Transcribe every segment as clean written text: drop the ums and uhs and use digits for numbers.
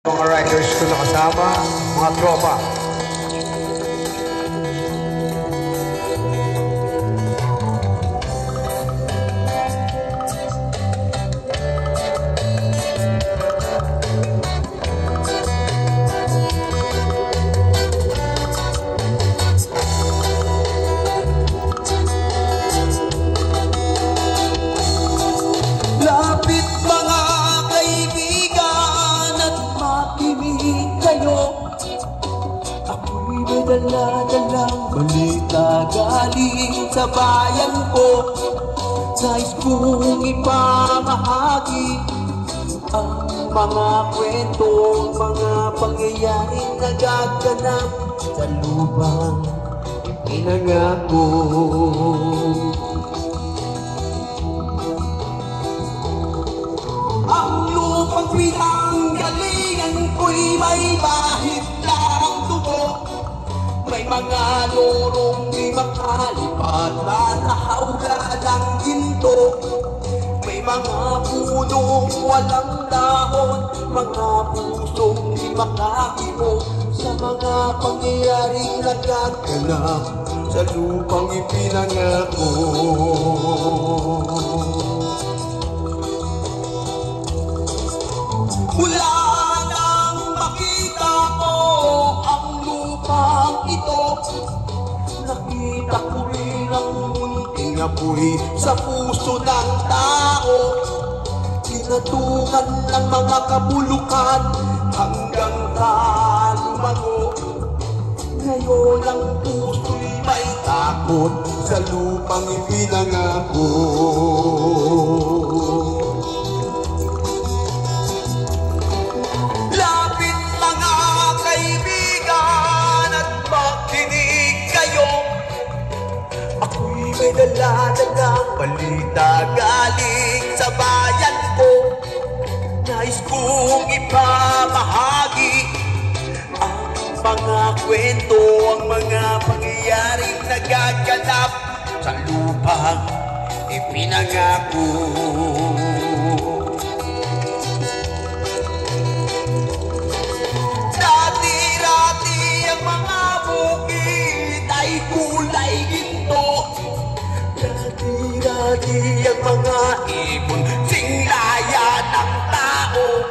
Mga riders ko nakasama, mga tropa. Lapit mga kaibigan at makinig kayo. Ako'y may dala-dalang balita galing sa bayan ko. Nais kong ipamahagi ang mga kwento, mga pangyayaring nagaganap sa lubang pinangako. Ang lupang pinanggalingan ko'y may bahid ng dugo. May mga lorong di makalipad na nahawla ng ginto. May mga punong walang dahon, mga pusong di makakimo sa mga pangyayaring nagaganap sa lupang ipinangako. Mula nang makita ko ang lupang ito, nakita ko rin ang munting apoy sa puso ng tao. Kinatungan ng mga kabulukan hanggang kalumago. Ngayon ang puso'y may takot sa lupang ipinangako. May dala-dalang balita galing sa bayan ko. Nais kong ipamahagi ang mga kwento, ang mga pangyayaring nagaganap sa lupang ipinangako. Dati-rati ang mga bukid ay kulay ginto. Dati-dati ang mga ibon singlaya ng tao.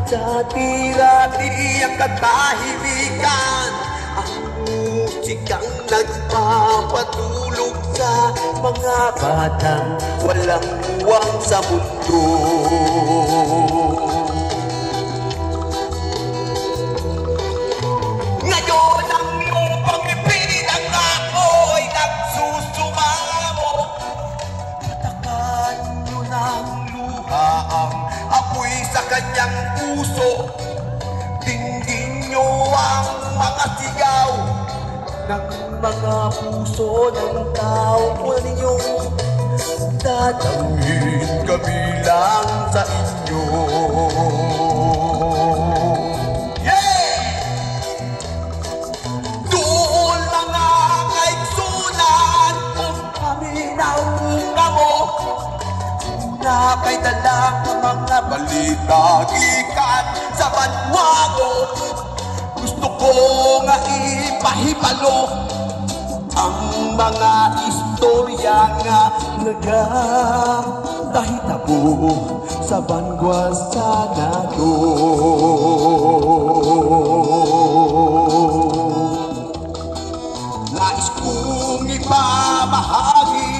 Dati-dati ang katahimikan, ang musikang nagpapatulog sa mga batang walang buwang sa mundo. Ngayon ang lupang ipinangako ay nagsusumamo. Patakan nyo ng luha ang apoy sa kanyang puso. Tingin nyo ang mga sigaw ng mga puso ng tao. Kung ninyong tatawid kabilang sa inyo. Doon mga kaigsunan kung kami naunga mo. Una kay dalang mga balita gikan sa banwago. Gusto ko nga ipahibalo ang mga istorya nga nagahitabo sa Banwa Senado. Nais kong ipamahagi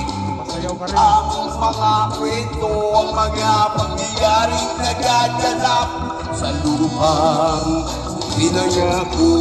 ang mga kwento, ang mga pangyayaring nagaganap sa lupang pinangako.